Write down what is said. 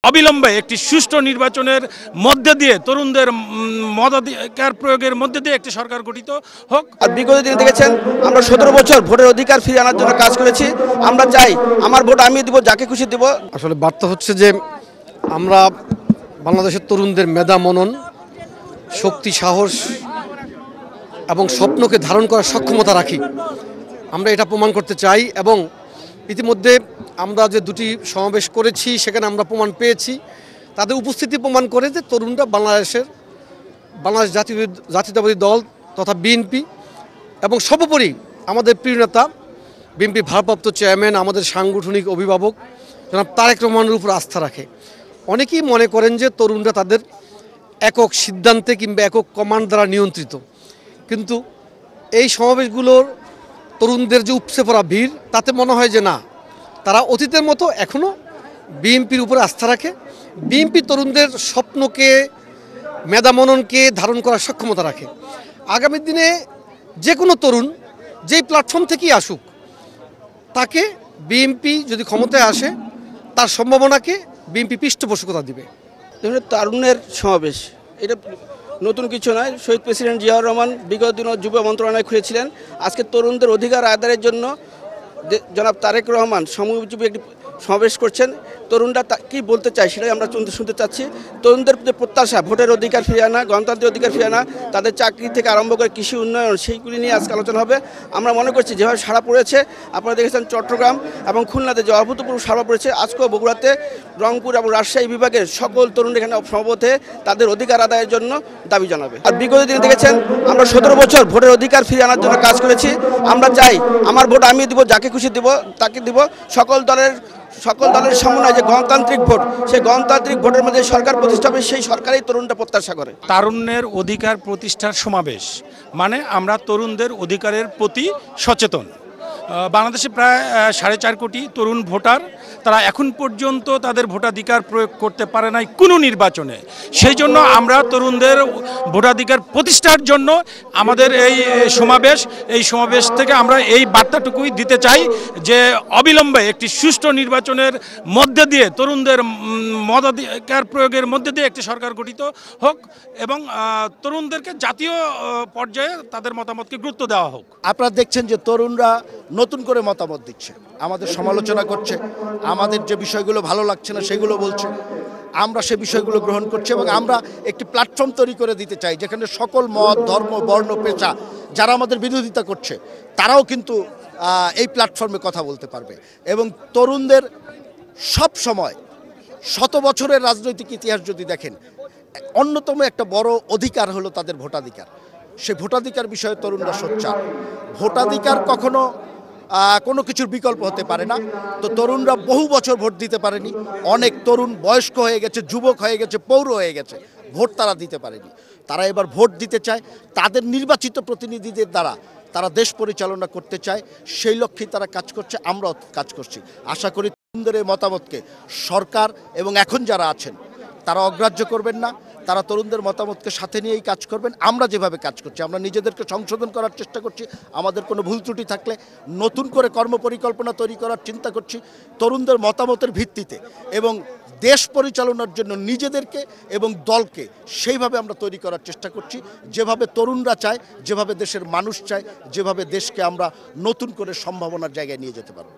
অবিলম্বে একটি সুষ্ঠু নির্বাচনের মধ্যে দিয়ে তরুণদের মতাধিকার প্রয়োগের মধ্যে দিয়ে একটি সরকার গঠিত হোক। আর বিগত দিনে দেখেছেন আমরা 17 বছর ভোটের অধিকার ফিরিয়ে আনার জন্য কাজ করেছি। আমরা চাই আমার ভোট আমি দিব, যাকে খুশি দিব। আসলে বার্তা হচ্ছে যে আমরা বাংলাদেশের তরুণদের মেধা, মনন, শক্তি, সাহস এবং স্বপ্নকে ধারণ করার সক্ষমতা রাখি। আমরা এটা প্রমাণ করতে চাই এবং ইতিমধ্যে আমরা যে দুটি সমাবেশ করেছি সেখানে আমরা প্রমাণ পেয়েছি, তাদের উপস্থিতি প্রমাণ করে যে তরুণরা বাংলাদেশ জাতীয়তাবাদী দল তথা বিএনপি এবং সর্বোপরি আমাদের প্রিয় নেতা বিএনপির ভারপ্রাপ্ত চেয়ারম্যান, আমাদের সাংগঠনিক অভিভাবক জনাব তারেক রহমানের উপর আস্থা রাখে। অনেকেই মনে করেন যে তরুণরা তাদের একক সিদ্ধান্তে কিংবা একক কমান্ড দ্বারা নিয়ন্ত্রিত, কিন্তু এই সমাবেশগুলোর তরুণদের যে উপচে পড়া ভিড়, তাতে মনে হয় যে না, তারা অতীতের মতো এখনও বিএনপির উপরে আস্থা রাখে। বিএনপি তরুণদের স্বপ্নকে, মেধামননকে ধারণ করার সক্ষমতা রাখে। আগামী দিনে যে কোনো তরুণ যেই প্ল্যাটফর্ম থেকেই আসুক, তাকে বিএনপি যদি ক্ষমতায় আসে তার সম্ভাবনাকে বিএনপি পৃষ্ঠপোষকতা দিবে। তরুণের সমাবেশ এটা নতুন কিছু নয়। শহীদ প্রেসিডেন্ট জিয়াউর রহমান বিগত দিনে যুব মন্ত্রণালয় খুলেছিলেন। আজকে তরুণদের অধিকার আদায়ের জন্য জনাব তারেক রহমান সময়োপযোগী একটি সমাবেশ করছেন। তরুণরা কি বলতে চায় সেটাই আমরা শুনতে চাচ্ছি। তরুণদের যে প্রত্যাশা, ভোটের অধিকার ফিরিয়ে আনা, গণতান্ত্রিক অধিকার ফিরিয়ে আনা, তাদের চাকরি থেকে আরম্ভ করে কৃষি উন্নয়ন, সেইগুলি নিয়ে আজকে আলোচনা হবে। আমরা মনে করছি যেভাবে সাড়া পড়েছে, আপনারা দেখেছেন চট্টগ্রাম এবং খুলনাতে যে অভূতপূর্ব সাড়া পড়েছে, আজকেও বগুড়াতে, রংপুর এবং রাজশাহী বিভাগের সকল তরুণ এখানে সমবেত হয়ে তাদের অধিকার আদায়ের জন্য দাবি জানাবে। আর বিগত দিনে দেখেছেন আমরা 17 বছর ভোটের অধিকার ফিরিয়ে আনার জন্য কাজ করেছি। আমরা চাই আমার ভোট আমি দিব, যাকে খুশি দিব তাকে দিব। সকল দলের সমন্বয় যে গণতান্ত্রিক ভোট, সেই গণতান্ত্রিক ভোটের মধ্যে সরকার প্রতিষ্ঠা হবে, সেই সরকারই তরুণটা প্রত্যাশা করে। তারুণ্যের অধিকার প্রতিষ্ঠার সমাবেশ মানে আমরা তরুণদের অধিকারের প্রতি সচেতন। বাংলাদেশে প্রায় 4.5 কোটি তরুণ ভোটার, তারা এখন পর্যন্ত তাদের ভোটাধিকার প্রয়োগ করতে পারে নাই কোনো নির্বাচনে। সেই জন্য আমরা তরুণদের ভোটাধিকার প্রতিষ্ঠার জন্য আমাদের এই সমাবেশ থেকে আমরা এই বার্তাটুকুই দিতে চাই যে অবিলম্বে একটি সুষ্ঠু নির্বাচনের মধ্যে দিয়ে তরুণদের মতাধিকার প্রয়োগের মধ্যে দিয়ে একটি সরকার গঠিত হোক এবং তরুণদেরকে জাতীয় পর্যায়ে তাদের মতামতকে গুরুত্ব দেওয়া হোক। আপনারা দেখছেন যে তরুণরা নতুন করে মতামত দিচ্ছে, আমাদের সমালোচনা করছে, আমাদের যে বিষয়গুলো ভালো লাগছে না সেগুলো বলছে। আমরা সে বিষয়গুলো গ্রহণ করছি এবং আমরা একটি প্ল্যাটফর্ম তৈরি করে দিতে চাই যেখানে সকল মত, ধর্ম, বর্ণ, পেশা যারা আমাদের বিরোধিতা করছে তারাও কিন্তু এই প্ল্যাটফর্মে কথা বলতে পারবে। এবং তরুণদের সব সময় 100 বছরের রাজনৈতিক ইতিহাস যদি দেখেন, অন্যতম একটা বড় অধিকার হলো তাদের ভোটাধিকার। সে ভোটাধিকার বিষয়ে তরুণরা সোচ্চার। ভোটাধিকার কখনো কোনো কিছুর বিকল্প হতে পারে না। তো তরুণরা বহু বছর ভোট দিতে পারেনি, অনেক তরুণ বয়স্ক হয়ে গেছে, যুবক হয়ে গেছে, পৌর হয়ে গেছে, ভোট তারা দিতে পারেনি। তারা এবার ভোট দিতে চায়, তাদের নির্বাচিত প্রতিনিধিদের দ্বারা তারা দেশ পরিচালনা করতে চায়। সেই লক্ষ্যেই তারা কাজ করছে, আমরাও কাজ করছি। আশা করি তরুণদের এই মতামতকে সরকার এবং এখন যারা আছেন তারা অগ্রাহ্য করবেন না, তারা তরুণদের মতামতকে সাথে নিয়েই কাজ করবেন। আমরা যেভাবে কাজ করছি, আমরা নিজেদেরকে সংশোধন করার চেষ্টা করছি, আমাদের কোনো ভুল ত্রুটি থাকলে নতুন করে কর্মপরিকল্পনা তৈরি করার চিন্তা করছি তরুণদের মতামতের ভিত্তিতে, এবং দেশ পরিচালনার জন্য নিজেদেরকে এবং দলকে সেইভাবে আমরা তৈরি করার চেষ্টা করছি যেভাবে তরুণরা চায়, যেভাবে দেশের মানুষ চায়, যেভাবে দেশকে আমরা নতুন করে সম্ভাবনার জায়গায় নিয়ে যেতে পারব।